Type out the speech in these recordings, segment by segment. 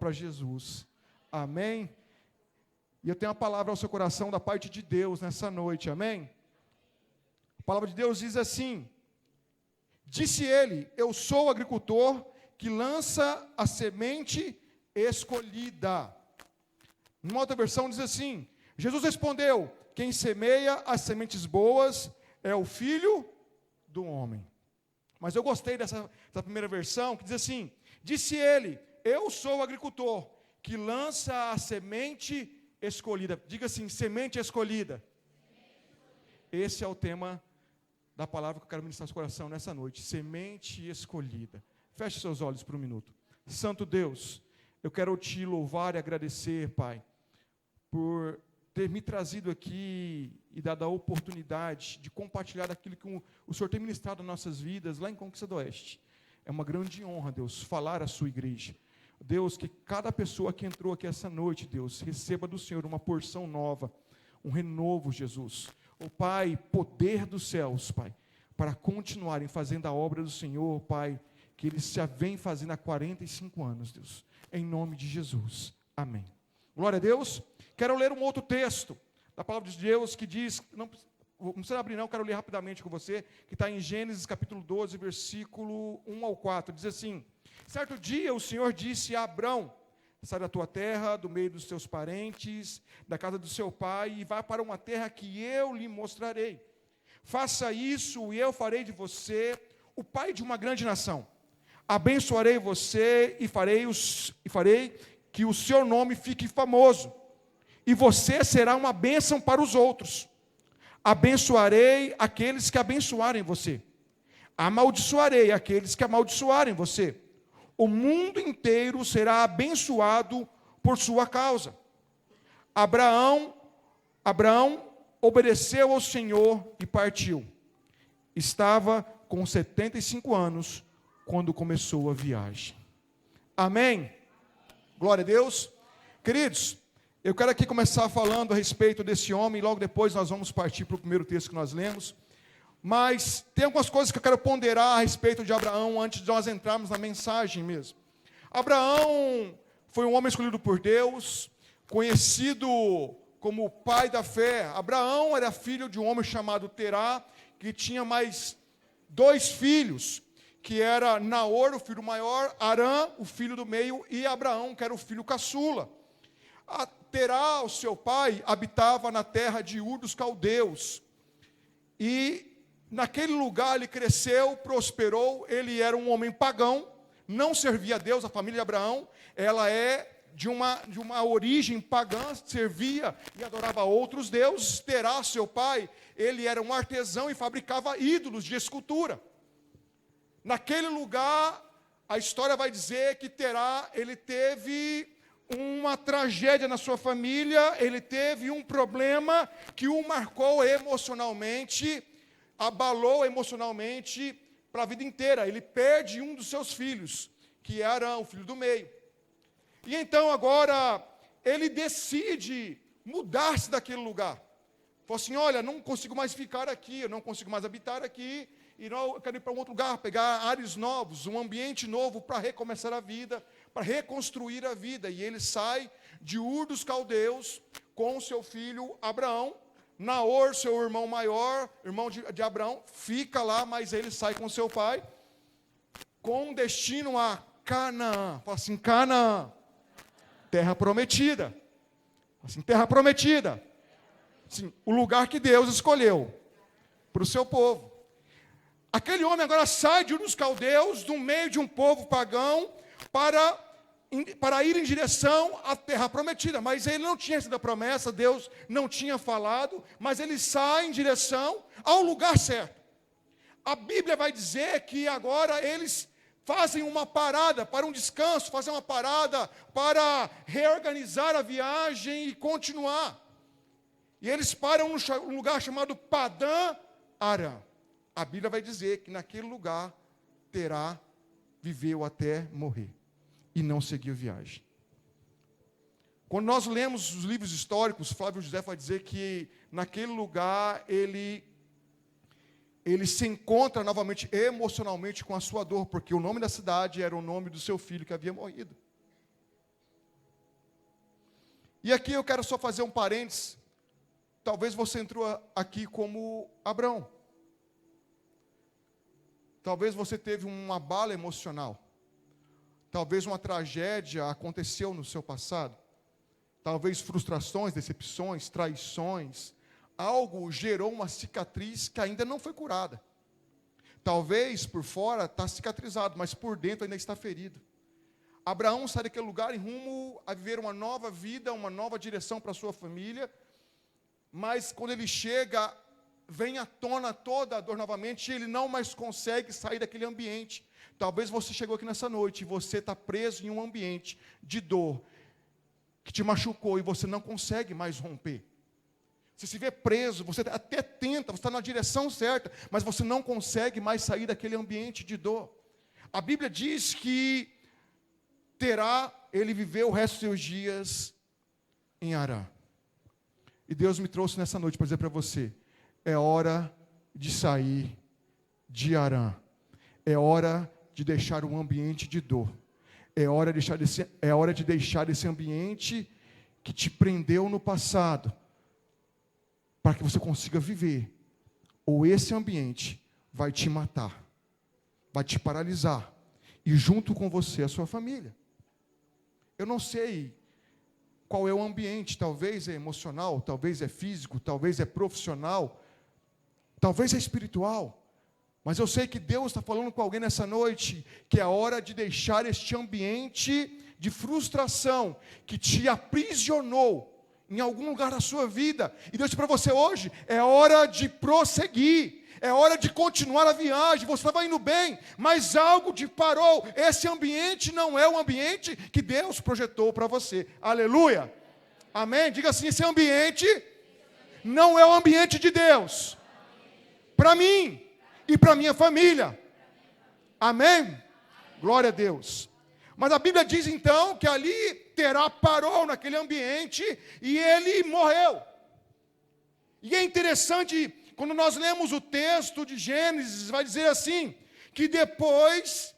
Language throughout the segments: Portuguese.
para Jesus. Amém? E eu tenho uma palavra ao seu coração da parte de Deus nessa noite, amém? A palavra de Deus diz assim: disse ele, eu sou o agricultor que lança a semente escolhida. Numa outra versão diz assim: Jesus respondeu, quem semeia as sementes boas é o Filho do homem. Mas eu gostei dessa primeira versão, que diz assim: disse ele, eu sou o agricultor que lança a semente escolhida. Diga assim, semente escolhida. Esse é o tema da palavra que eu quero ministrar no seu coração nessa noite, semente escolhida. Feche seus olhos por um minuto. Santo Deus, eu quero te louvar e agradecer, Pai, por ter me trazido aqui e dado a oportunidade de compartilhar aquilo que o Senhor tem ministrado nas nossas vidas lá em Conquista do Oeste. É uma grande honra, Deus, falar à sua igreja. Deus, que cada pessoa que entrou aqui essa noite, Deus, receba do Senhor uma porção nova, um renovo, Jesus. Oh, Pai, poder dos céus, Pai, para continuarem fazendo a obra do Senhor, Pai, que eles já vêm fazendo há 45 anos, Deus. Em nome de Jesus. Amém. Glória a Deus. Quero ler um outro texto da palavra de Deus que diz, não precisa abrir não, quero ler rapidamente com você, que está em Gênesis capítulo 12, versículo 1 ao 4, diz assim: certo dia o Senhor disse a Abrão, sai da tua terra, do meio dos teus parentes, da casa do seu pai, e vá para uma terra que eu lhe mostrarei. Faça isso e eu farei de você o pai de uma grande nação. Abençoarei você e farei que o seu nome fique famoso. E você será uma bênção para os outros. Abençoarei aqueles que abençoarem você. Amaldiçoarei aqueles que amaldiçoarem você. O mundo inteiro será abençoado por sua causa. Abraão obedeceu ao Senhor e partiu. Estava com 75 anos quando começou a viagem. Amém? Glória a Deus. Queridos, eu quero aqui começar falando a respeito desse homem, e logo depois nós vamos partir para o primeiro texto que nós lemos. Mas tem algumas coisas que eu quero ponderar a respeito de Abraão antes de nós entrarmos na mensagem mesmo. Abraão foi um homem escolhido por Deus, conhecido como o pai da fé. Abraão era filho de um homem chamado Terá, que tinha mais 2 filhos, que era Naor, o filho maior, Arã, o filho do meio, e Abraão, que era o filho caçula. Terá, o seu pai, habitava na terra de Ur dos Caldeus, e naquele lugar ele cresceu, prosperou. Ele era um homem pagão, não servia a Deus. A família de Abraão, ela é de uma origem pagã, servia e adorava outros deuses. Terá, seu pai, ele era um artesão e fabricava ídolos de escultura. Naquele lugar, a história vai dizer que Terá, ele teve uma tragédia na sua família, ele teve um problema que o marcou emocionalmente, abalou emocionalmente para a vida inteira. Ele perde um dos seus filhos, que é Arão, o filho do meio. E então agora ele decide mudar-se daquele lugar. Falou assim: olha, não consigo mais ficar aqui, eu não consigo mais habitar aqui, e não, eu quero ir para um outro lugar, pegar ares novos, um ambiente novo para recomeçar a vida, para reconstruir a vida. E ele sai de Ur dos Caldeus com seu filho Abraão. Naor, seu irmão maior, irmão de Abraão, fica lá, mas ele sai com seu pai, com destino a Canaã. Fala assim: Canaã, terra prometida. Fala assim: terra prometida. Assim, o lugar que Deus escolheu para o seu povo. Aquele homem agora sai de Ur dos Caldeus, do meio de um povo pagão, para ir em direção à terra prometida. Mas ele não tinha sido a promessa, Deus não tinha falado, mas ele sai em direção ao lugar certo. A Bíblia vai dizer que agora eles fazem uma parada para um descanso, fazem uma parada para reorganizar a viagem e continuar. E eles param num lugar chamado Padã Arã. A Bíblia vai dizer que naquele lugar Terá viveu até morrer e não seguiu viagem. Quando nós lemos os livros históricos, Flávio José vai dizer que naquele lugar ele se encontra novamente emocionalmente com a sua dor, porque o nome da cidade era o nome do seu filho que havia morrido. E aqui eu quero só fazer um parênteses. Talvez você entrou aqui como Abrão. Talvez você teve um abalo emocional. Talvez uma tragédia aconteceu no seu passado. Talvez frustrações, decepções, traições. Algo gerou uma cicatriz que ainda não foi curada. Talvez por fora está cicatrizado, mas por dentro ainda está ferido. Abraão sai daquele lugar em rumo a viver uma nova vida, uma nova direção para a sua família. Mas quando ele chega, vem à tona toda a dor novamente, e ele não mais consegue sair daquele ambiente. Talvez você chegou aqui nessa noite, e você está preso em um ambiente de dor, que te machucou, e você não consegue mais romper. Você se vê preso, você até tenta, você está na direção certa, mas você não consegue mais sair daquele ambiente de dor. A Bíblia diz que ele viver o resto dos seus dias em Harã. E Deus me trouxe nessa noite para dizer para você, é hora de sair de Harã. É hora de deixar um ambiente de dor. É hora de deixar esse ambiente que te prendeu no passado, para que você consiga viver. Ou esse ambiente vai te matar, vai te paralisar, e junto com você a sua família. Eu não sei qual é o ambiente, talvez é emocional, talvez é físico, talvez é profissional, talvez é espiritual, mas eu sei que Deus está falando com alguém nessa noite, que é hora de deixar este ambiente de frustração, que te aprisionou em algum lugar da sua vida, e Deus diz para você hoje, é hora de prosseguir, é hora de continuar a viagem, você estava indo bem, mas algo te parou, esse ambiente não é o ambiente que Deus projetou para você, aleluia, amém? Diga assim, esse ambiente não é o ambiente de Deus, para mim e para minha família, amém? Glória a Deus. Mas a Bíblia diz então que ali Terá parou naquele ambiente e ele morreu. E é interessante, quando nós lemos o texto de Gênesis, vai dizer assim, que depois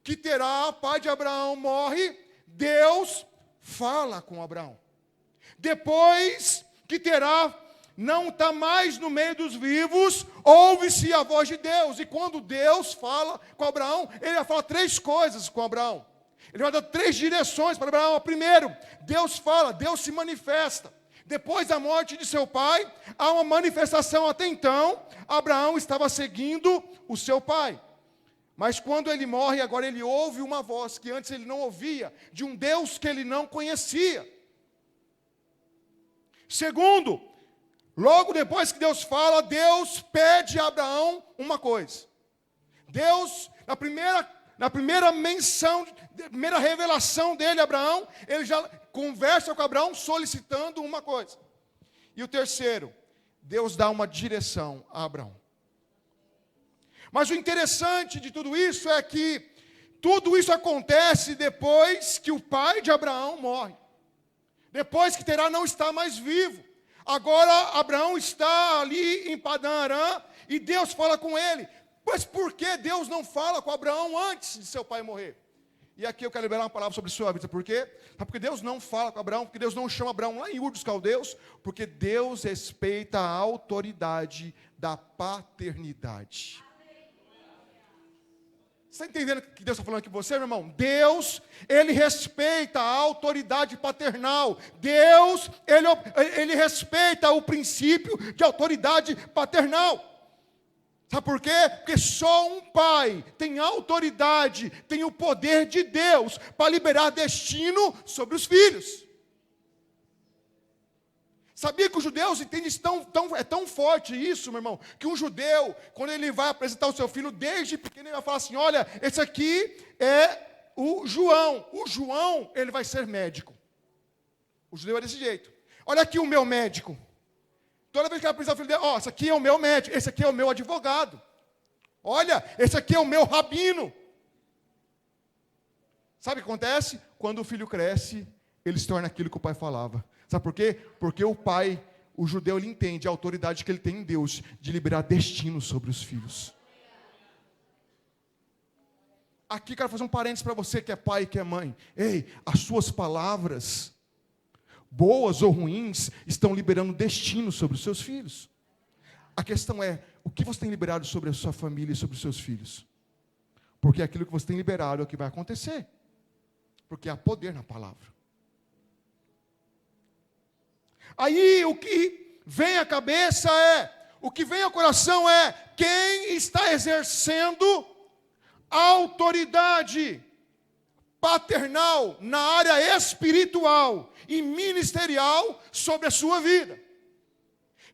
que Terá, pai de Abraão, morre, Deus fala com Abraão. Depois que Terá não está mais no meio dos vivos, ouve-se a voz de Deus. E quando Deus fala com Abraão, ele vai falar 3 coisas com Abraão. Ele vai dar 3 direções para Abraão. Primeiro, Deus fala, Deus se manifesta. Depois da morte de seu pai, há uma manifestação. Até então, Abraão estava seguindo o seu pai. Mas quando ele morre, agora ele ouve uma voz que antes ele não ouvia, de um Deus que ele não conhecia. Segundo, logo depois que Deus fala, Deus pede a Abraão uma coisa. Deus, na primeira menção, primeira revelação dele, Abraão, ele já conversa com Abraão solicitando uma coisa. E o terceiro, Deus dá uma direção a Abraão. Mas o interessante de tudo isso é que tudo isso acontece depois que o pai de Abraão morre. Depois que Terá não está mais vivo. Agora Abraão está ali em Padã Arã e Deus fala com ele. Mas por que Deus não fala com Abraão antes de seu pai morrer? E aqui eu quero liberar uma palavra sobre sua vida. Por quê? Porque Deus não fala com Abraão, porque Deus não chama Abraão lá em Ur dos Caldeus, porque Deus respeita a autoridade da paternidade. Você está entendendo o que Deus está falando aqui com você, meu irmão? Deus, Ele respeita a autoridade paternal. Deus, Ele respeita o princípio de autoridade paternal. Sabe por quê? Porque só um pai tem autoridade, tem o poder de Deus para liberar destino sobre os filhos. Sabia que os judeus entendem isso é tão forte isso, meu irmão, que um judeu, quando ele vai apresentar o seu filho, desde pequeno ele vai falar assim, olha, esse aqui é o João. O João, ele vai ser médico. O judeu é desse jeito. Olha aqui o meu médico. Toda vez que ela apresenta o filho dele, esse aqui é o meu médico, esse aqui é o meu advogado. Olha, esse aqui é o meu rabino. Sabe o que acontece? Quando o filho cresce, ele se torna aquilo que o pai falava. Sabe por quê? Porque o pai, o judeu, ele entende a autoridade que ele tem em Deus de liberar destino sobre os filhos. Aqui quero fazer um parênteses para você que é pai e que é mãe. Ei, as suas palavras boas ou ruins, estão liberando destino sobre os seus filhos. A questão é, o que você tem liberado sobre a sua família e sobre os seus filhos? Porque aquilo que você tem liberado é o que vai acontecer. Porque há poder na palavra. Aí o que vem à cabeça o que vem ao coração é, quem está exercendo autoridade paternal na área espiritual e ministerial sobre a sua vida?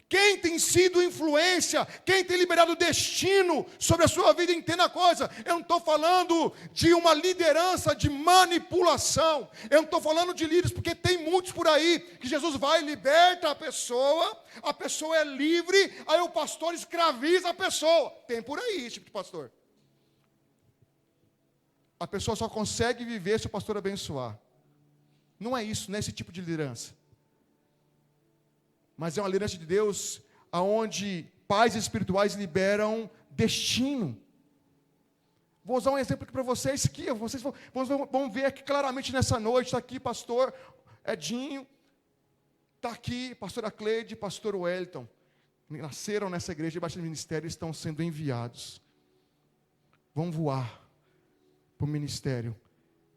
Quem tem sido influência, quem tem liberado destino sobre a sua vida? Entenda a coisa, eu não estou falando de uma liderança de manipulação, eu não estou falando de líderes, porque tem muitos por aí, que Jesus vai e liberta a pessoa é livre, aí o pastor escraviza a pessoa. Tem por aí esse tipo de pastor. A pessoa só consegue viver se o pastor abençoar. Não é isso, não é esse tipo de liderança. Mas é uma liderança de Deus, onde pais espirituais liberam destino. Vou usar um exemplo aqui para vocês, que vocês vão ver aqui claramente nessa noite. Está aqui pastor Edinho, está aqui pastora Cleide, pastor Wellington. Nasceram nessa igreja debaixo do ministério e estão sendo enviados. Vão voar para o ministério.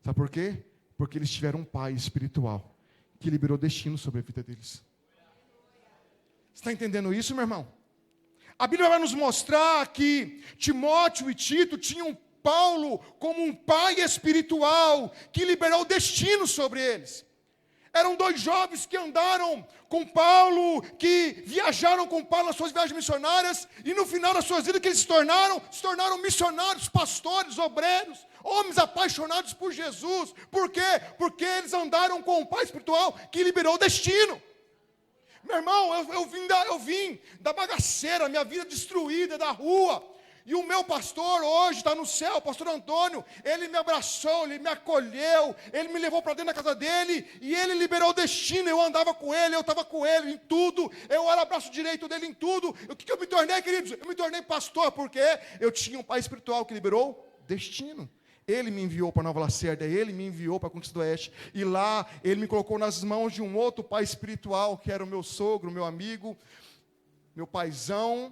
Sabe por quê? Porque eles tiveram um pai espiritual que liberou destino sobre a vida deles. Você está entendendo isso, meu irmão? A Bíblia vai nos mostrar que Timóteo e Tito tinham Paulo como um pai espiritual que liberou destino sobre eles. Eram dois jovens que andaram com Paulo, que viajaram com Paulo nas suas viagens missionárias, e no final das suas vidas que eles se tornaram missionários, pastores, obreiros, homens apaixonados por Jesus. Por quê? Porque eles andaram com um pai espiritual que liberou destino. Meu irmão, eu vim da bagaceira, minha vida destruída, da rua. E o meu pastor hoje está no céu, o pastor Antônio, ele me abraçou, ele me acolheu, ele me levou para dentro da casa dele, e ele liberou o destino. Eu andava com ele, eu estava com ele em tudo, eu era o braço direito dele em tudo. O que eu me tornei, queridos? Eu me tornei pastor, porque eu tinha um pai espiritual que liberou destino. Ele me enviou para Nova Lacerda, ele me enviou para a Conquista do Oeste, e lá ele me colocou nas mãos de um outro pai espiritual, que era o meu sogro, meu amigo, meu paizão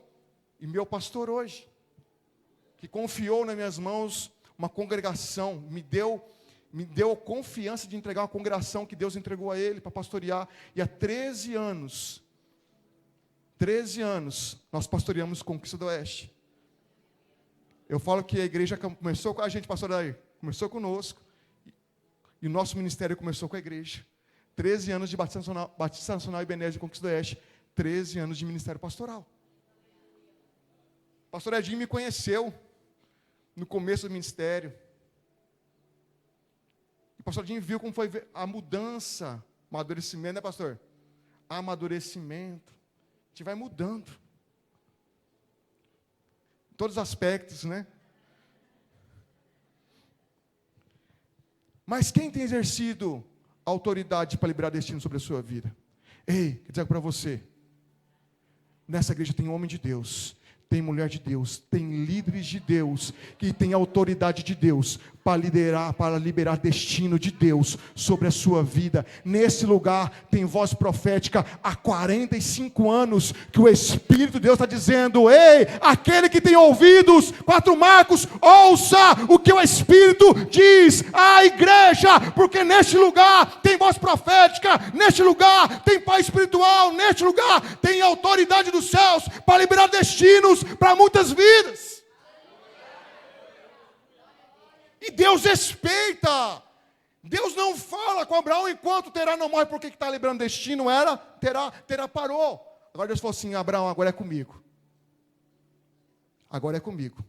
e meu pastor hoje, que confiou nas minhas mãos uma congregação, me deu a confiança de entregar uma congregação que Deus entregou a ele para pastorear, e há 13 anos, nós pastoreamos Conquista do Oeste. Eu falo que a igreja começou com a gente, pastor Daí, começou conosco, e o nosso ministério começou com a igreja. 13 anos de Batista Nacional e Ebenezer de Conquista do Oeste, 13 anos de ministério pastoral. O pastor Edinho me conheceu no começo do ministério. O pastor Edinho viu como foi a mudança, amadurecimento, né, pastor? Amadurecimento. A gente vai mudando. Todos os aspectos, né? Mas quem tem exercido autoridade para liberar destino sobre a sua vida? Ei, quer dizer para você, nessa igreja tem homem de Deus, tem mulher de Deus, tem líderes de Deus, que tem autoridade de Deus, para liberar destino de Deus sobre a sua vida. Nesse lugar tem voz profética há 45 anos, que o Espírito de Deus está dizendo: ei, aquele que tem ouvidos, 4 Marcos, ouça o que o Espírito diz à igreja, porque neste lugar tem voz profética, neste lugar tem pai espiritual, neste lugar tem autoridade dos céus, para liberar destinos para muitas vidas. E Deus respeita. Deus não fala com Abraão enquanto Terá não morre, porque que está liberando destino? Terá parou. Agora Deus falou assim: Abraão, agora é comigo. Agora é comigo.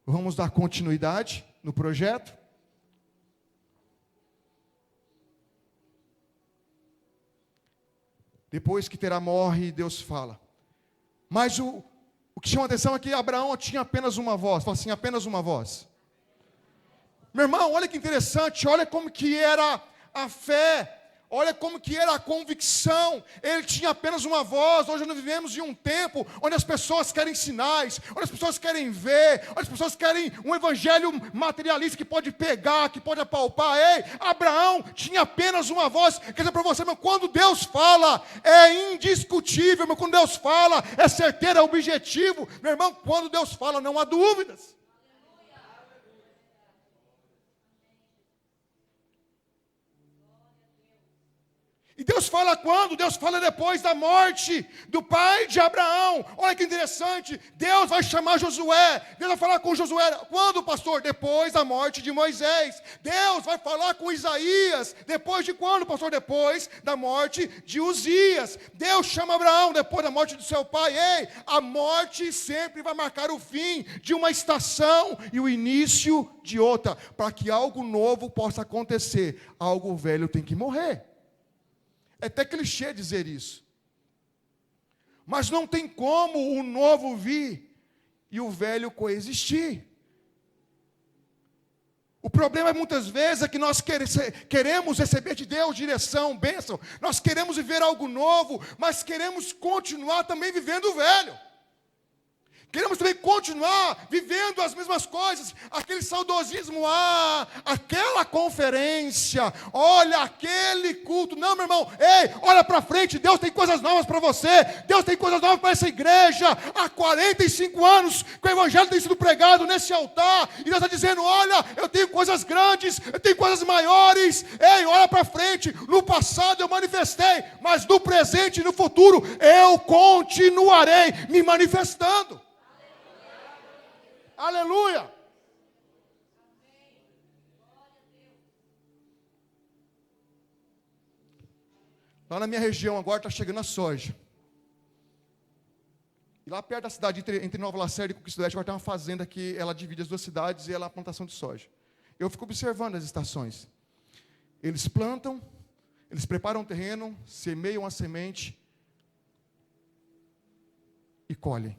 Vamos dar continuidade no projeto? Depois que Terá morre, Deus fala. Mas o que chama a atenção é que Abraão tinha apenas uma voz. Fala assim: apenas uma voz. Meu irmão, olha que interessante, olha como que era a fé, Olha como que era a convicção. Ele tinha apenas uma voz. Hoje nós vivemos em um tempo onde as pessoas querem sinais, onde as pessoas querem ver, onde as pessoas querem um evangelho materialista que pode pegar, que pode apalpar. Ei, Abraão tinha apenas uma voz. Quer dizer para você, meu, quando Deus fala, é indiscutível, meu, quando Deus fala, é certeiro, é objetivo. Meu irmão, quando Deus fala, não há dúvidas. E Deus fala quando? Deus fala depois da morte do pai de Abraão. Olha que interessante. Deus vai chamar Josué. Deus vai falar com Josué. Quando, pastor? Depois da morte de Moisés. Deus vai falar com Isaías. Depois de quando, pastor? Depois da morte de Uzias. Deus chama Abraão depois da morte do seu pai. Ei, a morte sempre vai marcar o fim de uma estação e o início de outra. Para que algo novo possa acontecer, algo velho tem que morrer. É até clichê dizer isso. Mas não tem como o novo vir e o velho coexistir. O problema muitas vezes é que nós queremos receber de Deus direção, bênção. Nós queremos viver algo novo, mas queremos continuar também vivendo o velho. Queremos também continuar vivendo as mesmas coisas, aquele saudosismo, aquela conferência, olha, aquele culto. Não, meu irmão, ei, olha para frente, Deus tem coisas novas para você, Deus tem coisas novas para essa igreja. Há 45 anos que o evangelho tem sido pregado nesse altar, e Deus está dizendo, olha, eu tenho coisas grandes, eu tenho coisas maiores. Ei, olha para frente, no passado eu manifestei, mas no presente e no futuro eu continuarei me manifestando. Aleluia! Lá na minha região agora está chegando a soja. E lá perto da cidade, entre Nova Lacerda e Conquista do Oeste, agora tem uma fazenda que ela divide as duas cidades e ela é a plantação de soja. Eu fico observando as estações. Eles plantam, eles preparam o terreno, semeiam a semente e colhem.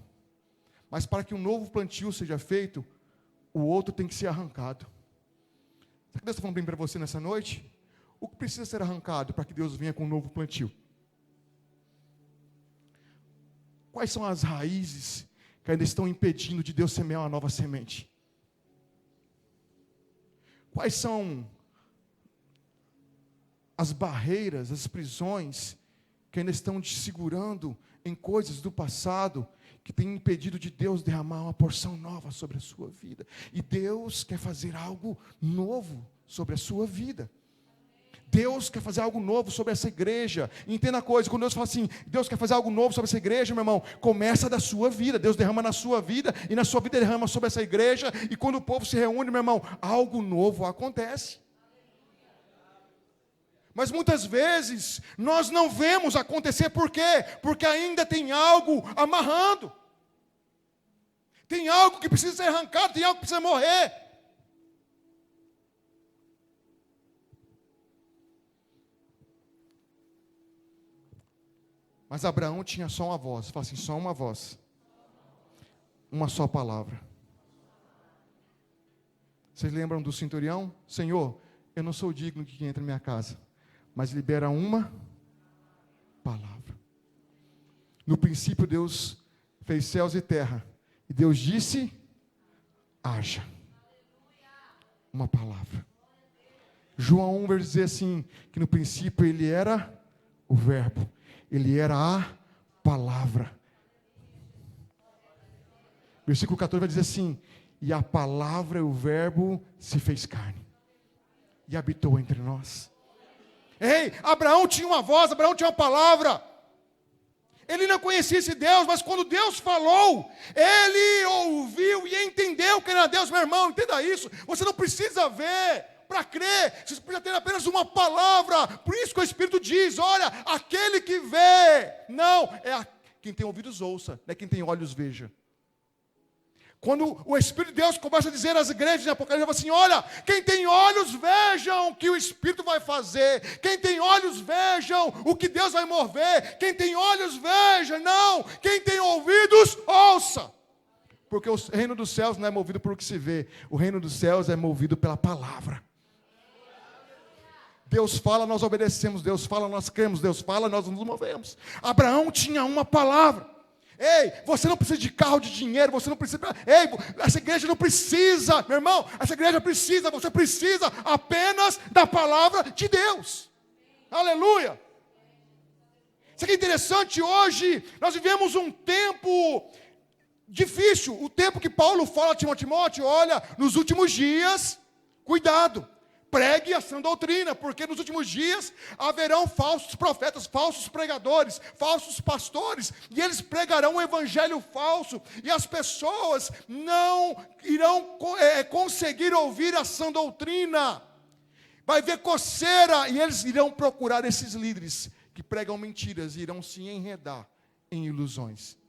Mas para que um novo plantio seja feito, o outro tem que ser arrancado. Será que Deus está falando bem para você nessa noite? O que precisa ser arrancado para que Deus venha com um novo plantio? Quais são as raízes que ainda estão impedindo de Deus semear uma nova semente? Quais são as barreiras, as prisões que ainda estão te segurando em coisas do passado, que tem impedido de Deus derramar uma porção nova sobre a sua vida? E Deus quer fazer algo novo sobre a sua vida. Deus quer fazer algo novo sobre essa igreja. Entenda a coisa, quando Deus fala assim, Deus quer fazer algo novo sobre essa igreja, meu irmão, começa da sua vida. Deus derrama na sua vida, e na sua vida derrama sobre essa igreja, e quando o povo se reúne, meu irmão, algo novo acontece. Mas muitas vezes nós não vemos acontecer. Por quê? Porque ainda tem algo amarrando. Tem algo que precisa ser arrancado, tem algo que precisa morrer. Mas Abraão tinha só uma voz. Fala assim, só uma voz. Uma só palavra. Vocês lembram do centurião? Senhor, eu não sou digno de que entre na minha casa, mas libera uma palavra. No princípio Deus fez céus e terra, e Deus disse, haja. Uma palavra. João 1 vai dizer assim, que no princípio ele era o verbo, ele era a palavra. Versículo 14 vai dizer assim, e a palavra, o verbo, se fez carne, e habitou entre nós. Ei, Abraão tinha uma voz, Abraão tinha uma palavra. Ele não conhecia esse Deus, mas quando Deus falou, ele ouviu e entendeu que era Deus. Meu irmão, entenda isso. Você não precisa ver para crer, você precisa ter apenas uma palavra. Por isso que o Espírito diz, olha, aquele que vê, não, quem tem ouvidos ouça, não é quem tem olhos veja. Quando o Espírito de Deus começa a dizer às igrejas em Apocalipse, ele fala assim, olha, quem tem olhos vejam o que o Espírito vai fazer, quem tem olhos vejam o que Deus vai mover, quem tem olhos veja, não, quem tem ouvidos ouça. Porque o reino dos céus não é movido por o que se vê, o reino dos céus é movido pela palavra. Deus fala, nós obedecemos. Deus fala, nós cremos. Deus fala, nós nos movemos. Abraão tinha uma palavra. Ei, você não precisa de carro, de dinheiro, você não precisa. Ei, essa igreja não precisa, meu irmão, essa igreja precisa, você precisa apenas da palavra de Deus. Aleluia. Isso aqui é interessante, hoje nós vivemos um tempo difícil, o tempo que Paulo fala a Timóteo, olha, nos últimos dias, cuidado. Pregue a sã doutrina, porque nos últimos dias haverão falsos profetas, falsos pregadores, falsos pastores, e eles pregarão um evangelho falso, e as pessoas não irão conseguir ouvir a sã doutrina. Vai haver coceira, e eles irão procurar esses líderes que pregam mentiras, e irão se enredar em ilusões.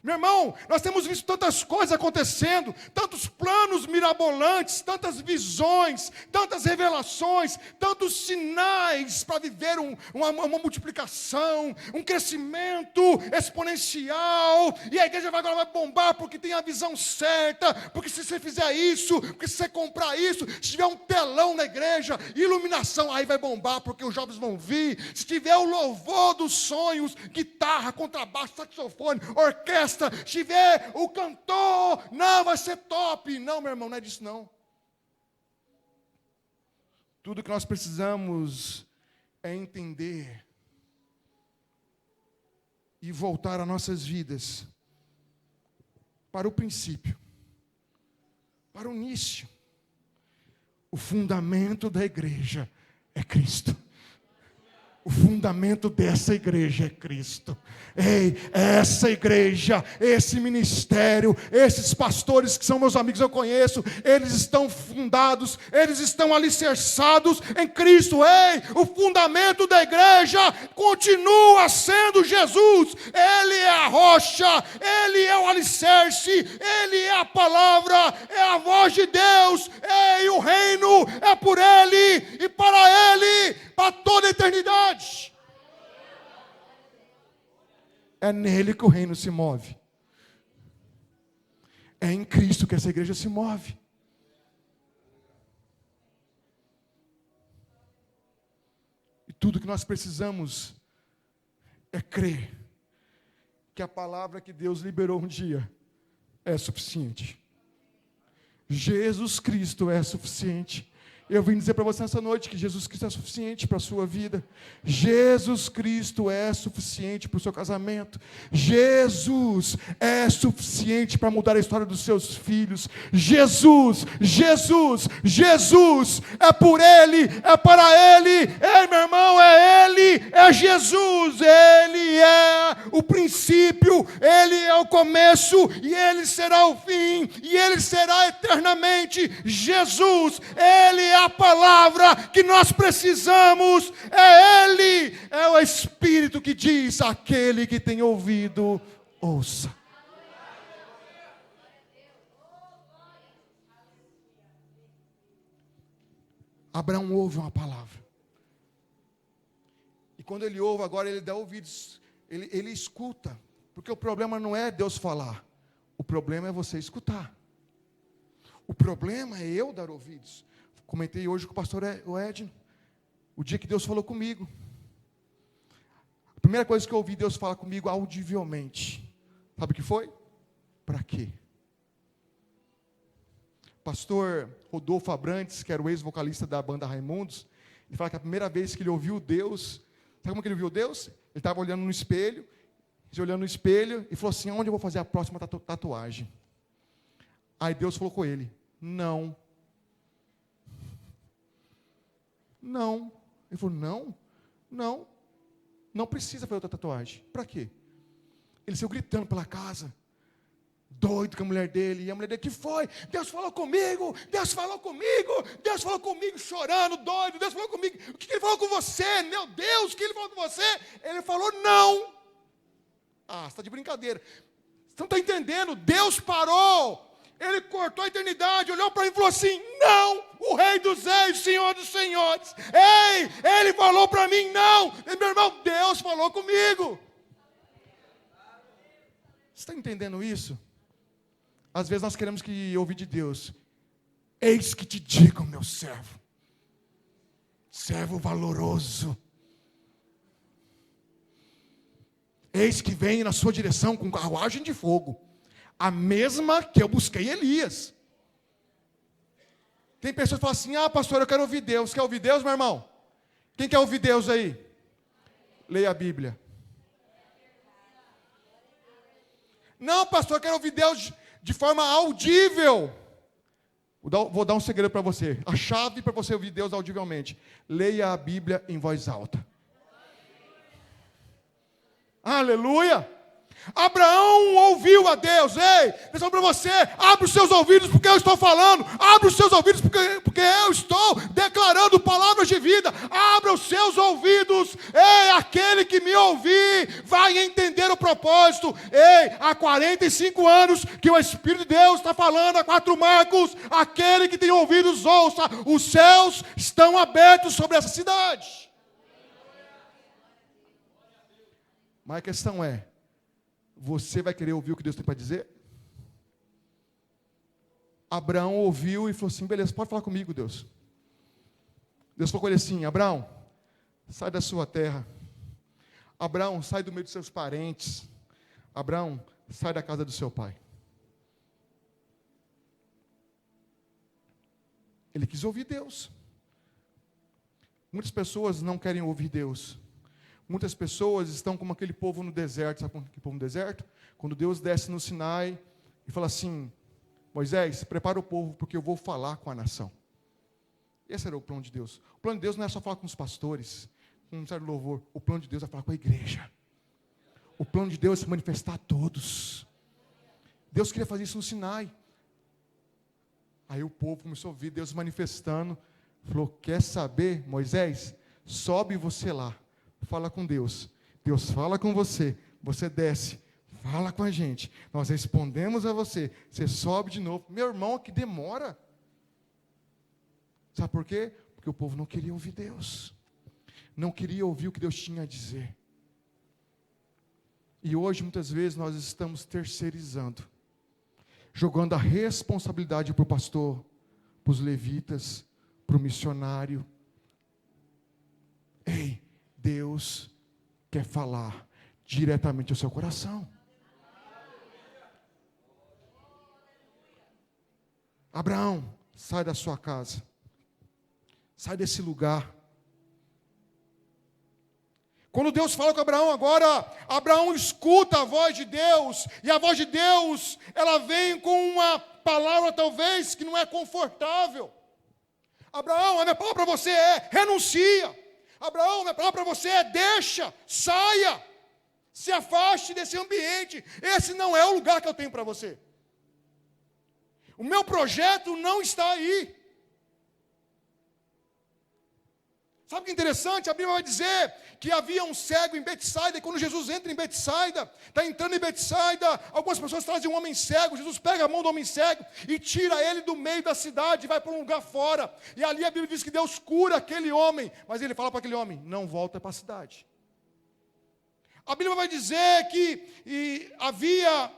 Meu irmão, nós temos visto tantas coisas acontecendo, tantos planos mirabolantes, tantas visões, tantas revelações, tantos sinais para viver uma multiplicação, um crescimento exponencial, e a igreja agora vai bombar porque tem a visão certa, porque se você fizer isso, porque se você comprar isso, se tiver um telão na igreja, iluminação, aí vai bombar porque os jovens vão vir, se tiver o louvor dos sonhos, guitarra, contrabaixo, saxofone, orquestra, se tiver o cantor, não, vai ser top. Não, meu irmão, não é disso não. Tudo que nós precisamos é entender e voltar as nossas vidas para o princípio, para o início. O fundamento da igreja é Cristo. O fundamento dessa igreja é Cristo. Ei, essa igreja, esse ministério, esses pastores que são meus amigos, eu conheço, eles estão fundados, eles estão alicerçados em Cristo. Ei, o fundamento da igreja continua sendo Jesus. Ele é a rocha, Ele é o alicerce, Ele é a palavra, é a voz de Deus. Ei, o reino é por Ele e para Ele, para toda a eternidade. É nele que o reino se move. É em Cristo que essa igreja se move. E tudo que nós precisamos é crer que a palavra que Deus liberou um dia é suficiente. Jesus Cristo é suficiente. Eu vim dizer para você nessa noite que Jesus Cristo é suficiente para a sua vida. Jesus Cristo é suficiente para o seu casamento. Jesus é suficiente para mudar a história dos seus filhos. Jesus é por Ele, é para Ele. Ei, meu irmão, é Ele, é Jesus. Ele é o princípio, Ele é o começo e Ele será o fim e Ele será eternamente. Jesus, Ele é a palavra que nós precisamos, é Ele, é o Espírito que diz: aquele que tem ouvido, ouça. Abraão ouve uma palavra, e quando ele ouve, agora ele dá ouvidos, ele escuta, porque o problema não é Deus falar, o problema é você escutar. O problema é eu dar ouvidos. Comentei hoje com o pastor Edno, o dia que Deus falou comigo. A primeira coisa que eu ouvi Deus falar comigo audivelmente, sabe o que foi? Para quê? Pastor Rodolfo Abrantes, que era o ex-vocalista da banda Raimundos, ele fala que a primeira vez que ele ouviu Deus, sabe como que ele viu Deus? Ele estava olhando no espelho, e falou assim: onde eu vou fazer a próxima tatuagem? Aí Deus falou com ele: não. Ele falou: não precisa fazer outra tatuagem. Para quê? Ele saiu gritando pela casa, doido com a mulher dele, e a mulher dele: que foi? Deus falou comigo, chorando, doido, Deus falou comigo. O que ele falou com você? Meu Deus, o que ele falou com você? Ele falou: não. Ah, você está de brincadeira. Você não está entendendo, Deus parou. Ele cortou a eternidade, olhou para mim e falou assim: não, o Rei dos Reis, Senhor dos Senhores. Ei, ele falou para mim: não. E, meu irmão, Deus falou comigo. Você está entendendo isso? Às vezes nós queremos ouvir de Deus: eis que te digo, meu servo. servo valoroso. Eis que vem na sua direção com carruagem de fogo, a mesma que eu busquei Elias. Tem pessoas que falam assim, pastor, eu quero ouvir Deus. Quer ouvir Deus, meu irmão? Quem quer ouvir Deus aí? Leia a Bíblia. Não, pastor, eu quero ouvir Deus de forma audível. Vou dar um segredo para você. A chave para você ouvir Deus audivelmente. Leia a Bíblia em voz alta. Aleluia! Abraão ouviu a Deus. Ei, atenção para você, abre os seus ouvidos porque eu estou falando, abre os seus ouvidos porque eu estou declarando palavras de vida, abra os seus ouvidos. Ei, aquele que me ouvir vai entender o propósito. Ei, há 45 anos que o Espírito de Deus está falando a 4 marcos, aquele que tem ouvidos ouça, os céus estão abertos sobre essa cidade. Mas a questão é, você vai querer ouvir o que Deus tem para dizer? Abraão ouviu e falou assim, beleza, pode falar comigo, Deus. Deus falou com ele assim, Abraão, sai da sua terra. Abraão, sai do meio dos seus parentes. Abraão, sai da casa do seu pai. Ele quis ouvir Deus. Muitas pessoas não querem ouvir Deus. Muitas pessoas estão como aquele povo no deserto. Sabe aquele povo no deserto? Quando Deus desce no Sinai e fala assim, Moisés, prepara o povo porque eu vou falar com a nação. Esse era o plano de Deus. O plano de Deus não é só falar com os pastores, com um certo louvor. O plano de Deus é falar com a igreja. O plano de Deus é se manifestar a todos. Deus queria fazer isso no Sinai. Aí o povo começou a ouvir Deus manifestando. Falou, quer saber, Moisés? Sobe você lá. Fala com Deus. Deus fala com você. Você desce. Fala com a gente. Nós respondemos a você. Você sobe de novo. Meu irmão, que demora. Sabe por quê? Porque o povo não queria ouvir Deus. Não queria ouvir o que Deus tinha a dizer. E hoje, muitas vezes, nós estamos terceirizando. Jogando a responsabilidade para o pastor, para os levitas, para o missionário. Ei, Deus quer falar diretamente ao seu coração. Abraão, sai da sua casa. Sai desse lugar. Quando Deus fala com Abraão agora, Abraão escuta a voz de Deus, e a voz de Deus, ela vem com uma palavra talvez que não é confortável. Abraão, a minha palavra para você é, renuncia. Abraão, minha palavra para você é, deixa, saia, se afaste desse ambiente. Esse não é o lugar que eu tenho para você. O meu projeto não está aí. Sabe o que é interessante? A Bíblia vai dizer que havia um cego em Betsaida, e quando Jesus entra em Betsaida, está entrando em Betsaida, algumas pessoas trazem um homem cego, Jesus pega a mão do homem cego e tira ele do meio da cidade, e vai para um lugar fora, e ali a Bíblia diz que Deus cura aquele homem, mas ele fala para aquele homem, não volta para a cidade. A Bíblia vai dizer que havia,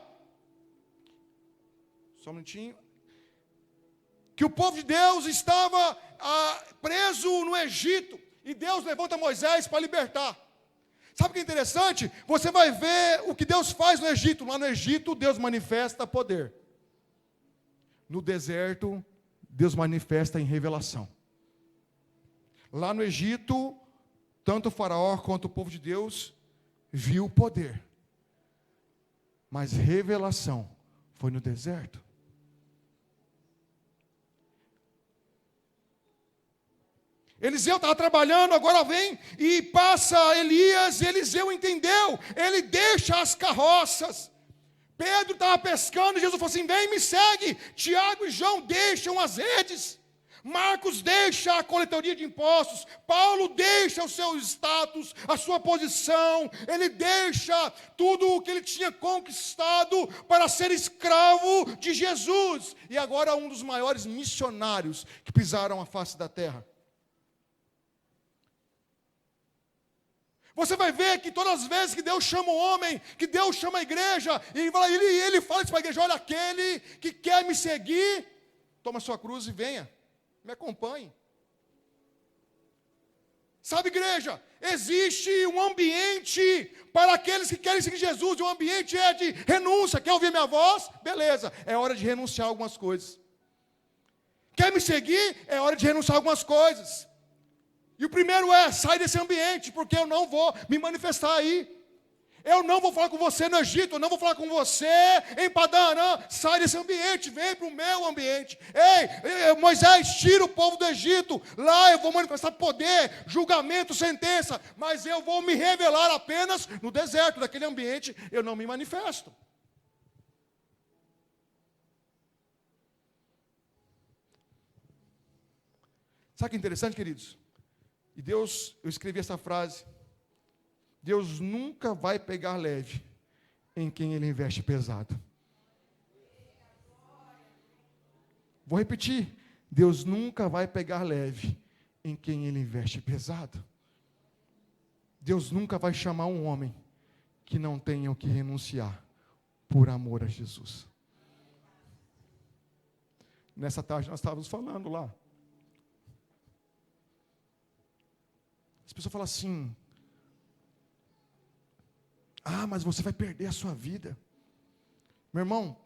só um minutinho, que o povo de Deus estava preso no Egito, e Deus levanta Moisés para libertar. Sabe o que é interessante? Você vai ver o que Deus faz no Egito. Lá no Egito, Deus manifesta poder. No deserto, Deus manifesta em revelação. Lá no Egito, tanto o faraó quanto o povo de Deus viu o poder. Mas revelação foi no deserto. Eliseu estava trabalhando, agora vem e passa Elias, e Eliseu entendeu, ele deixa as carroças. Pedro estava pescando, e Jesus falou assim, vem me segue. Tiago e João deixam as redes. Marcos deixa a coletoria de impostos. Paulo deixa o seu status, a sua posição. Ele deixa tudo o que ele tinha conquistado para ser escravo de Jesus. E agora um dos maiores missionários que pisaram a face da terra. Você vai ver que todas as vezes que Deus chama o homem, que Deus chama a igreja, e ele fala isso para a igreja, olha, aquele que quer me seguir, toma sua cruz e venha, me acompanhe. Sabe, igreja, existe um ambiente para aqueles que querem seguir Jesus, e o ambiente é de renúncia. Quer ouvir minha voz? Beleza, é hora de renunciar a algumas coisas. Quer me seguir? É hora de renunciar a algumas coisas. E o primeiro é, sai desse ambiente, porque eu não vou me manifestar aí. Eu não vou falar com você no Egito, eu não vou falar com você em Padarã. Sai desse ambiente, vem para o meu ambiente. Ei, Moisés, tira o povo do Egito. Lá eu vou manifestar poder, julgamento, sentença. Mas eu vou me revelar apenas no deserto. Daquele ambiente eu não me manifesto. Sabe o que é interessante, queridos? E Deus, eu escrevi essa frase. Deus nunca vai pegar leve em quem Ele investe pesado. Vou repetir. Deus nunca vai pegar leve em quem Ele investe pesado. Deus nunca vai chamar um homem que não tenha o que renunciar por amor a Jesus. Nessa tarde nós estávamos falando lá. As pessoas falam assim: ah, mas você vai perder a sua vida. Meu irmão,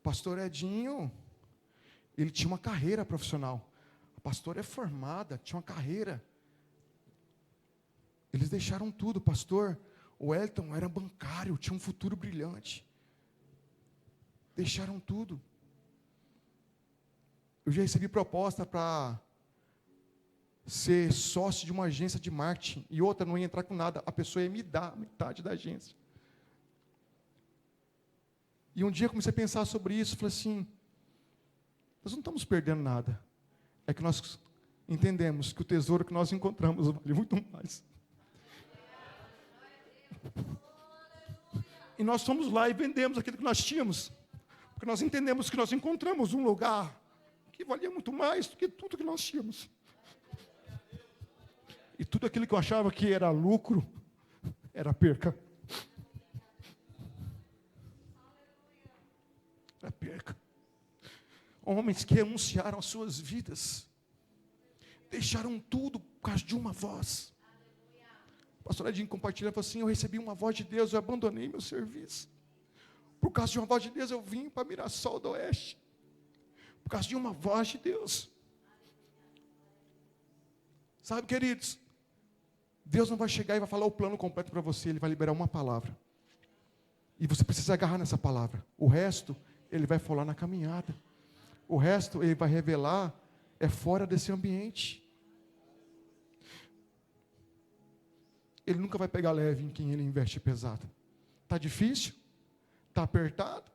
pastor Edinho, ele tinha uma carreira profissional. A pastora é formada, tinha uma carreira. Eles deixaram tudo, pastor. O Elton era bancário, tinha um futuro brilhante. Deixaram tudo. Eu já recebi proposta para ser sócio de uma agência de marketing, e outra não ia entrar com nada, a pessoa ia me dar metade da agência. E um dia eu comecei a pensar sobre isso, falei assim, nós não estamos perdendo nada, é que nós entendemos que o tesouro que nós encontramos vale muito mais. E nós fomos lá e vendemos aquilo que nós tínhamos, porque nós entendemos que nós encontramos um lugar que valia muito mais do que tudo que nós tínhamos. E tudo aquilo que eu achava que era lucro, era perca. Era perca. Homens que renunciaram às suas vidas, deixaram tudo por causa de uma voz. O pastor Edinho compartilha e falou assim: eu recebi uma voz de Deus, eu abandonei meu serviço. Por causa de uma voz de Deus, eu vim para Mirassol do Oeste. Por causa de uma voz de Deus. Sabe, queridos, Deus não vai chegar e vai falar o plano completo para você, Ele vai liberar uma palavra. E você precisa agarrar nessa palavra. O resto, Ele vai falar na caminhada. O resto, Ele vai revelar, é fora desse ambiente. Ele nunca vai pegar leve em quem Ele investe pesado. Está difícil? Está apertado?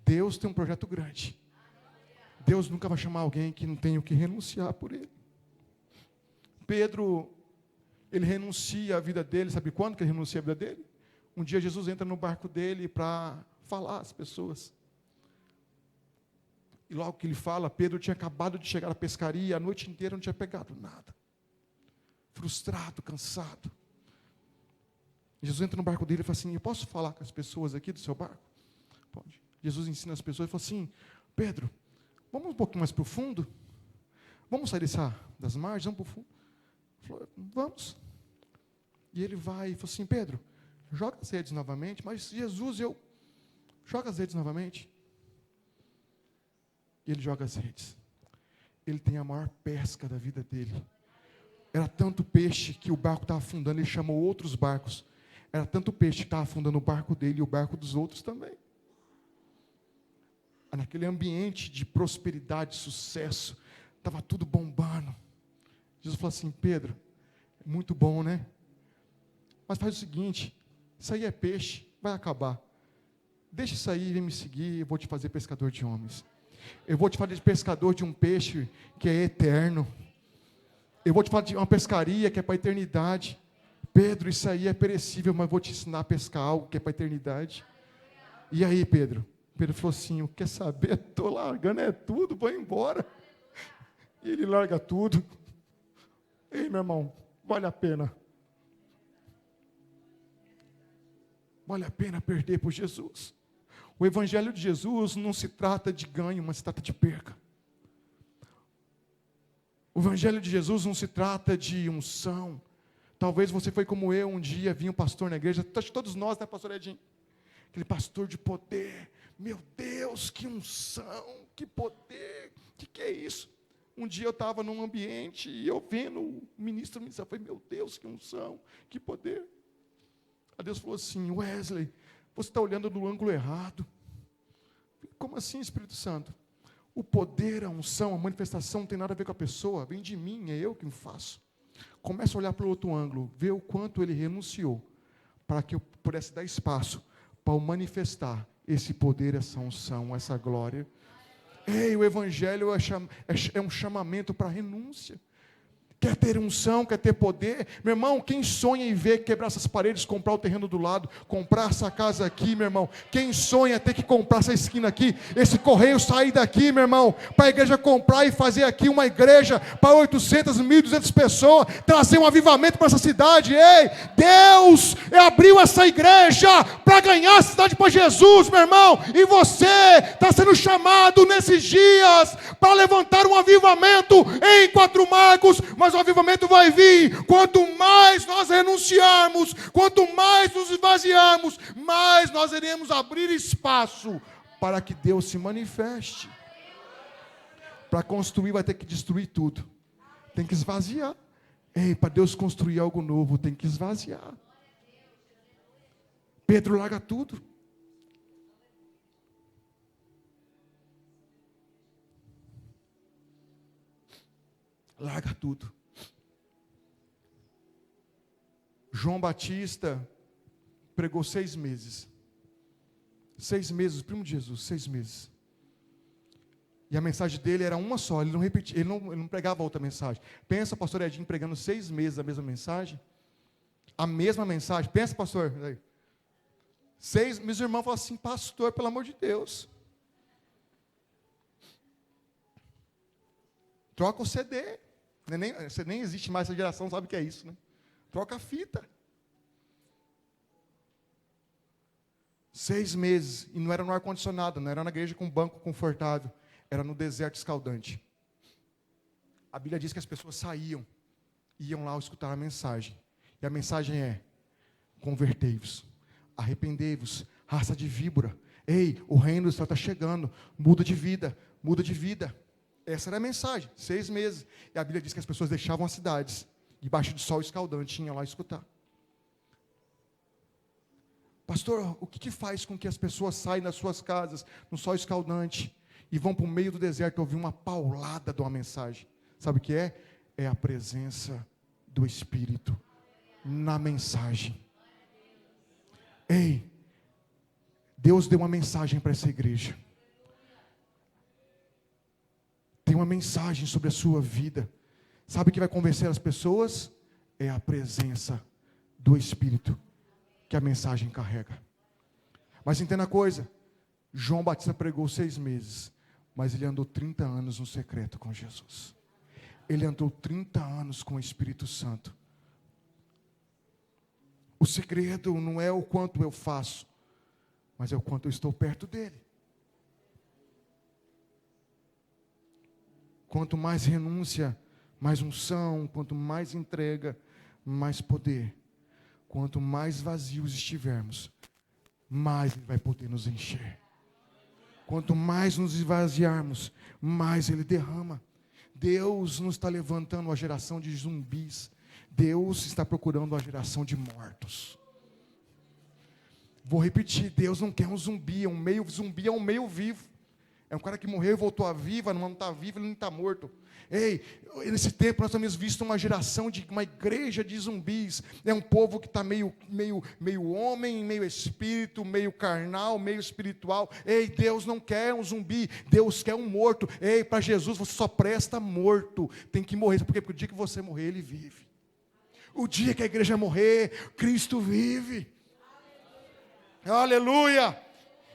Deus tem um projeto grande. Deus nunca vai chamar alguém que não tenha o que renunciar por Ele. Pedro, ele renuncia a vida dele, sabe quando que ele renuncia a vida dele? Um dia Jesus entra no barco dele para falar às pessoas. E logo que ele fala, Pedro tinha acabado de chegar à pescaria, a noite inteira não tinha pegado nada. Frustrado, cansado. Jesus entra no barco dele e fala assim: eu posso falar com as pessoas aqui do seu barco? Pode. Jesus ensina as pessoas e fala assim: Pedro, vamos um pouquinho mais para o fundo? Vamos sair das margens, vamos para o fundo? Falou, vamos. E ele vai e falou assim: Pedro, joga as redes novamente. Mas Jesus, joga as redes novamente. E ele joga as redes. Ele tem a maior pesca da vida dele. Era tanto peixe que o barco estava afundando, ele chamou outros barcos. Era tanto peixe que estava afundando o barco dele e o barco dos outros também. Naquele ambiente de prosperidade, sucesso, estava tudo bombando. Jesus falou assim: Pedro, é muito bom, né? Mas faz o seguinte, isso aí é peixe, vai acabar. Deixa isso aí, vem me seguir, eu vou te fazer pescador de homens. Eu vou te fazer pescador de um peixe que é eterno. Eu vou te falar de uma pescaria que é para a eternidade. Pedro, isso aí é perecível, mas vou te ensinar a pescar algo que é para a eternidade. E aí, Pedro? Pedro falou assim: quer saber? Estou largando tudo, vou embora. E ele larga tudo. Ei, meu irmão, vale a pena. Vale a pena perder por Jesus. O Evangelho de Jesus não se trata de ganho, mas se trata de perca. O Evangelho de Jesus não se trata de unção. Talvez você foi como eu, um dia vinha um pastor na igreja, todos nós, né, pastor Edinho? Aquele pastor de poder. Meu Deus, que unção, que poder, que é isso? Um dia eu estava num ambiente e eu vendo o ministro ministrar, eu falei, meu Deus, que unção, que poder. Aí Deus falou assim, Wesley, você está olhando no ângulo errado. Como assim, Espírito Santo? O poder, a unção, a manifestação não tem nada a ver com a pessoa, vem de mim, é eu que faço. Começa a olhar para o outro ângulo, ver o quanto ele renunciou, para que eu pudesse dar espaço para eu manifestar esse poder, essa unção, essa glória. Ei, o Evangelho é um chamamento para renúncia. Quer ter unção, quer ter poder? Meu irmão, quem sonha em ver quebrar essas paredes, comprar o terreno do lado, comprar essa casa aqui, meu irmão? Quem sonha ter que comprar essa esquina aqui, esse correio sair daqui, meu irmão, para a igreja comprar e fazer aqui uma igreja para 800, 1.200 pessoas, trazer um avivamento para essa cidade? Ei, Deus abriu essa igreja para ganhar a cidade para Jesus, meu irmão, e você está sendo chamado nesses dias para levantar um avivamento em Quatro Marcos, mas o avivamento vai vir quanto mais nós renunciarmos, quanto mais nos esvaziarmos, mais nós iremos abrir espaço para que Deus se manifeste. Para construir vai ter que destruir tudo, tem que esvaziar. Ei, para Deus construir algo novo tem que esvaziar. Pedro larga tudo. Larga tudo. João Batista pregou 6 meses. 6 meses, primo de Jesus, 6 meses. E a mensagem dele era uma só, ele não repetia, ele não pregava outra mensagem. Pensa, pastor Edinho, pregando 6 meses a mesma mensagem. A mesma mensagem. Pensa, pastor. 6, meus irmãos falam assim, pastor, pelo amor de Deus. Troca o CD. Você nem existe mais, essa geração sabe o que é isso, né? Troca a fita. 6 meses, e não era no ar-condicionado, não era na igreja com banco confortável, era no deserto escaldante. A Bíblia diz que as pessoas saíam, iam lá escutar a mensagem. E a mensagem é, convertei-vos, arrependei-vos, raça de víbora. Ei, o reino do céu está chegando, muda de vida, muda de vida. Essa era a mensagem, 6 meses. E a Bíblia diz que as pessoas deixavam as cidades, debaixo de sol escaldante, iam lá escutar. Pastor, o que faz com que as pessoas saem das suas casas, no sol escaldante, e vão para o meio do deserto ouvir uma paulada de uma mensagem? Sabe o que é? É a presença do Espírito na mensagem. Ei, Deus deu uma mensagem para essa igreja. Tem uma mensagem sobre a sua vida. Sabe o que vai convencer as pessoas? É a presença do Espírito que a mensagem carrega. Mas entenda a coisa, João Batista pregou 6 meses, mas ele andou 30 anos no secreto com Jesus. Ele andou 30 anos com o Espírito Santo. O segredo não é o quanto eu faço, mas é o quanto eu estou perto dele. Quanto mais renúncia, mais unção, quanto mais entrega, mais poder. Quanto mais vazios estivermos, mais Ele vai poder nos encher. Quanto mais nos esvaziarmos, mais Ele derrama. Deus não está levantando uma geração de zumbis. Deus está procurando uma geração de mortos. Vou repetir, Deus não quer um zumbi, zumbi é um meio vivo. É um cara que morreu e voltou a viva, não está vivo, ele não está morto. Ei, nesse tempo nós temos visto uma geração de uma igreja de zumbis. É um povo que está meio homem, meio espírito, meio carnal, meio espiritual. Ei, Deus não quer um zumbi, Deus quer um morto. Ei, para Jesus você só presta morto. Tem que morrer, porque o dia que você morrer, Ele vive. O dia que a igreja morrer, Cristo vive. Aleluia!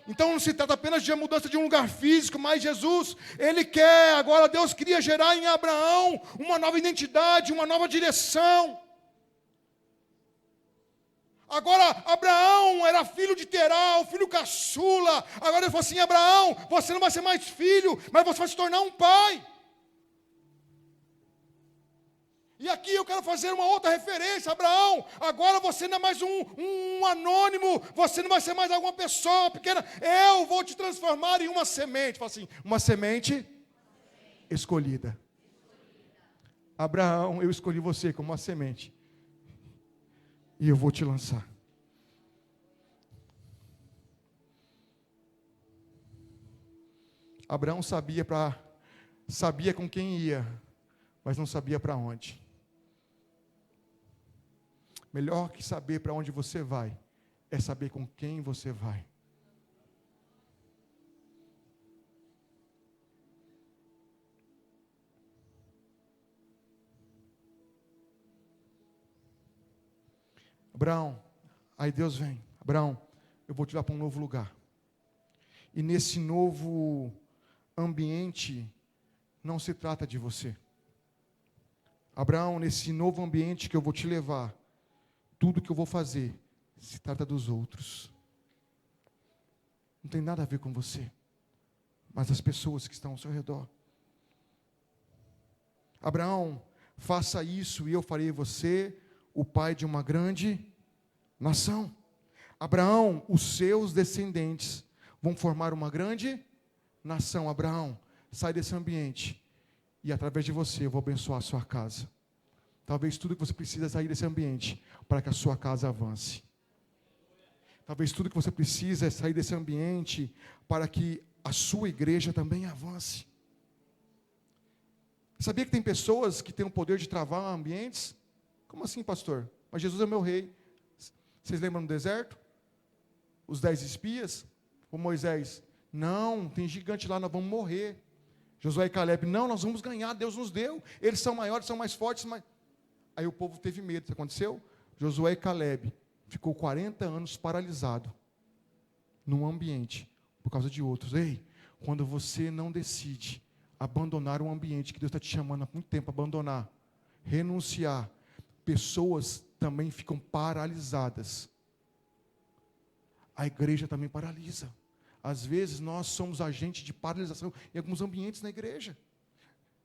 Então não se trata apenas de mudança de um lugar físico, mas Jesus, Ele quer, agora Deus queria gerar em Abraão uma nova identidade, uma nova direção. Agora Abraão era filho de Terá, filho caçula. Agora ele falou assim, Abraão, você não vai ser mais filho, mas você vai se tornar um pai. E aqui eu quero fazer uma outra referência, Abraão, agora você não é mais um anônimo, você não vai ser mais alguma pessoa pequena, eu vou te transformar em uma semente. Fala assim, uma semente escolhida. Abraão, eu escolhi você como uma semente, e eu vou te lançar. Abraão sabia com quem ia, mas não sabia para onde. Melhor que saber para onde você vai, é saber com quem você vai. Abraão, aí Deus vem, Abraão, eu vou te levar para um novo lugar. E nesse novo ambiente, não se trata de você. Abraão, nesse novo ambiente que eu vou te levar, tudo que eu vou fazer se trata dos outros. Não tem nada a ver com você, mas as pessoas que estão ao seu redor. Abraão, faça isso e eu farei você o pai de uma grande nação. Abraão, os seus descendentes vão formar uma grande nação. Abraão, sai desse ambiente e através de você eu vou abençoar a sua casa. Talvez tudo que você precisa sair desse ambiente para que a sua casa avance. Talvez tudo que você precisa é sair desse ambiente para que a sua igreja também avance. Sabia que tem pessoas que têm o poder de travar ambientes? Como assim, pastor? Mas Jesus é meu rei. Vocês lembram no deserto? Os 10 espias? O Moisés, não, tem gigante lá, nós vamos morrer. Josué e Caleb, não, nós vamos ganhar, Deus nos deu. Eles são maiores, são mais fortes, mas... Aí o povo teve medo, o que aconteceu? Josué e Caleb ficou 40 anos paralisado num ambiente por causa de outros. Ei, quando você não decide abandonar um ambiente que Deus está te chamando há muito tempo a abandonar, renunciar, pessoas também ficam paralisadas. A igreja também paralisa. Às vezes nós somos agentes de paralisação em alguns ambientes na igreja,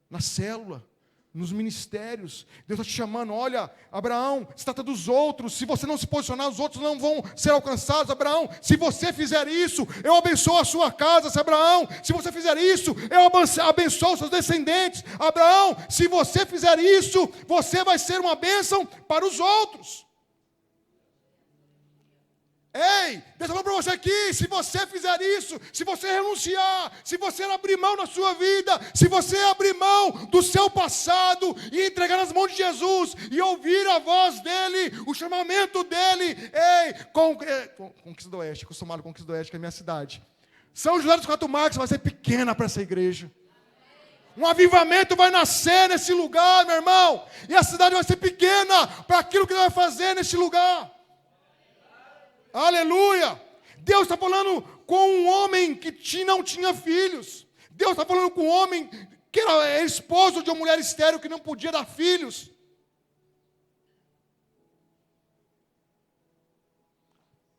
na célula, nos ministérios. Deus está te chamando, olha, Abraão, se trata dos outros, se você não se posicionar, os outros não vão ser alcançados. Abraão, se você fizer isso, eu abençoo a sua casa. Abraão, se você fizer isso, eu abençoo os seus descendentes. Abraão, se você fizer isso, você vai ser uma bênção para os outros. Ei, Deus está falando para você aqui, se você fizer isso, se você renunciar, se você abrir mão na sua vida, se você abrir mão do seu passado e entregar nas mãos de Jesus e ouvir a voz dEle, o chamamento dEle, Conquista do Oeste, acostumado com Conquista do Oeste, que é a minha cidade. São José dos Quatro Marcos vai ser pequena para essa igreja. Um avivamento vai nascer nesse lugar, meu irmão, e a cidade vai ser pequena para aquilo que Ele vai fazer nesse lugar. Aleluia! Deus está falando com um homem que não tinha filhos. Deus está falando com um homem que era esposo de uma mulher estéril que não podia dar filhos.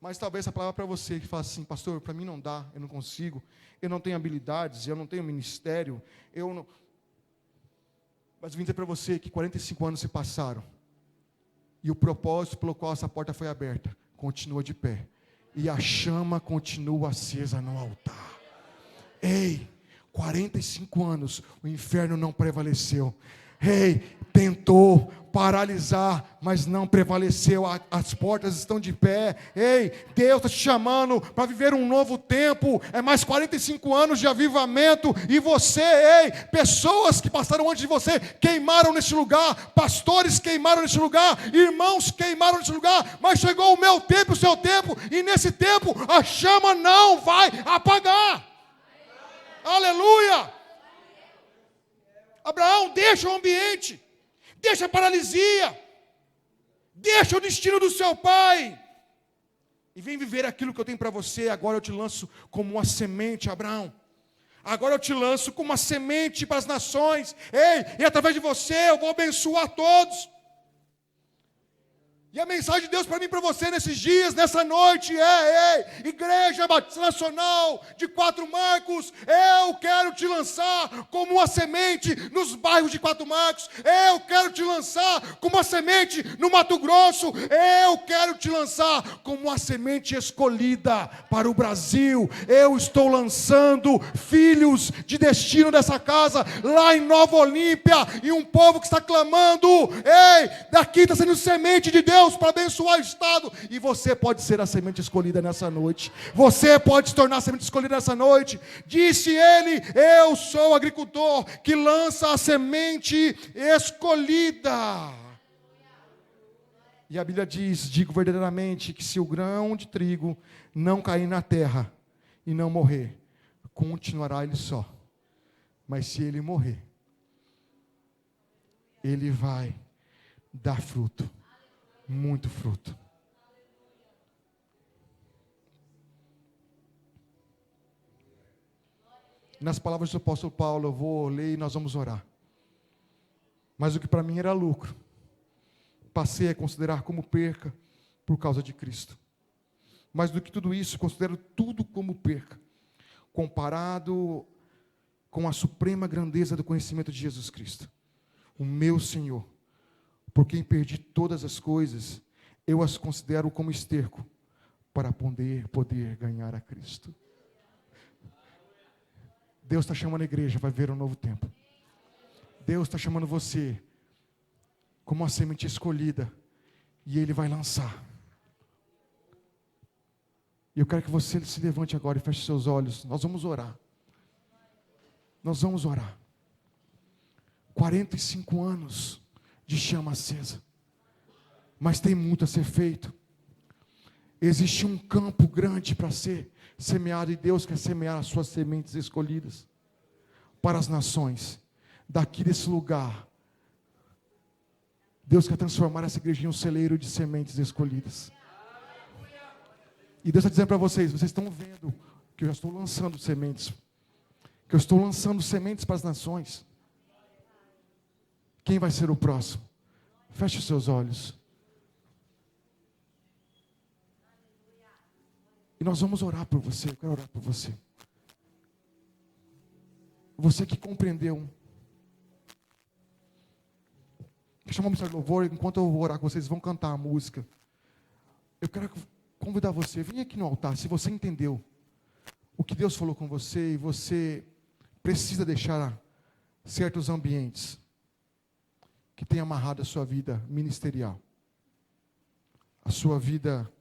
Mas talvez essa palavra para você que fala assim, pastor, para mim não dá, eu não consigo, eu não tenho habilidades, eu não tenho ministério, eu não... Mas vim dizer para você que 45 anos se passaram e o propósito pelo qual essa porta foi aberta continua de pé. E a chama continua acesa no altar. Ei, 45 anos, o inferno não prevaleceu. Ei, tentou paralisar, mas não prevaleceu. As portas estão de pé. Ei, Deus está te chamando para viver um novo tempo. É mais 45 anos de avivamento. E você, ei, pessoas que passaram antes de você queimaram neste lugar. Pastores queimaram neste lugar. Irmãos queimaram neste lugar. Mas chegou o meu tempo, o seu tempo. E nesse tempo a chama não vai apagar. Aleluia! Abraão, deixa o ambiente, deixa a paralisia, deixa o destino do seu pai, e vem viver aquilo que eu tenho para você. Agora eu te lanço como uma semente, Abraão. Agora eu te lanço como uma semente para as nações. Ei, e através de você eu vou abençoar todos. E a mensagem de Deus para mim e para você nesses dias, nessa noite, Igreja Batista Nacional de Quatro Marcos, eu quero te lançar como uma semente nos bairros de Quatro Marcos, eu quero te lançar como uma semente no Mato Grosso, eu quero te lançar como uma semente escolhida para o Brasil. Eu estou lançando filhos de destino dessa casa, lá em Nova Olímpia, e um povo que está clamando, daqui está sendo semente de Deus para abençoar o Estado, e você pode ser a semente escolhida nessa noite, você pode se tornar a semente escolhida nessa noite. Disse ele: eu sou o agricultor que lança a semente escolhida. E a Bíblia diz: digo verdadeiramente que se o grão de trigo não cair na terra e não morrer, continuará ele só, mas se ele morrer, ele vai dar fruto, muito fruto. Nas palavras do apóstolo Paulo, eu vou ler e nós vamos orar. Mas o que para mim era lucro, passei a considerar como perca por causa de Cristo. Mais do que tudo isso, considero tudo como perca, comparado com a suprema grandeza do conhecimento de Jesus Cristo, o meu Senhor, por quem perdi todas as coisas, eu as considero como esterco, para poder ganhar a Cristo. Deus está chamando a igreja para ver um novo tempo. Deus está chamando você como uma semente escolhida, e Ele vai lançar. E eu quero que você se levante agora e feche seus olhos. Nós vamos orar. Nós vamos orar. 45 anos de chama acesa, mas tem muito a ser feito. Existe um campo grande para ser semeado, e Deus quer semear as suas sementes escolhidas para as nações. Daqui desse lugar, Deus quer transformar essa igreja em um celeiro de sementes escolhidas. E Deus está dizendo para vocês estão vendo que eu já estou lançando sementes, que eu estou lançando sementes para as nações. Quem vai ser o próximo? Feche os seus olhos. E nós vamos orar por você. Eu quero orar por você. Você que compreendeu. Deixa eu chamar o ministério de louvor. Enquanto eu vou orar com vocês, vão cantar a música. Eu quero convidar você. Vem aqui no altar. Se você entendeu o que Deus falou com você, e você precisa deixar certos ambientes que tem amarrado a sua vida ministerial, a sua vida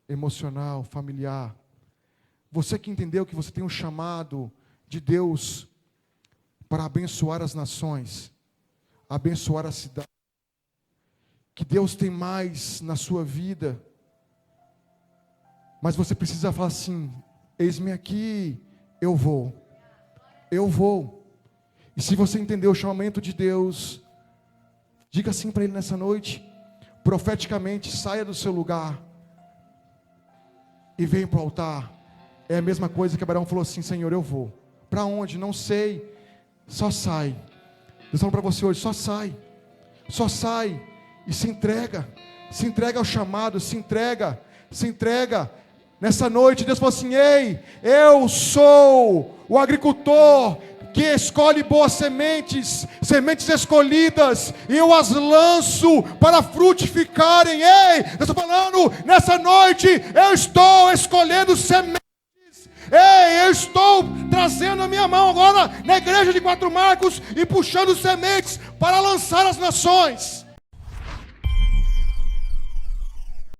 emocional, familiar. Você que entendeu que você tem um chamado de Deus para abençoar as nações, abençoar a cidade, que Deus tem mais na sua vida, mas você precisa falar assim: eis-me aqui, eu vou. E se você entendeu o chamamento de Deus, diga assim para Ele nessa noite, profeticamente: saia do seu lugar e venha para o altar. É a mesma coisa que Abraão falou assim: Senhor, eu vou. Para onde? Não sei. Só sai. Deus falou para você hoje: só sai e se entrega ao chamado, se entrega. Nessa noite Deus falou assim: ei, eu sou o agricultor que escolhe boas sementes escolhidas, e eu as lanço para frutificarem. Ei, eu estou falando, nessa noite, eu estou escolhendo sementes. Ei, eu estou trazendo a minha mão agora na igreja de Quatro Marcos e puxando sementes para lançar as nações.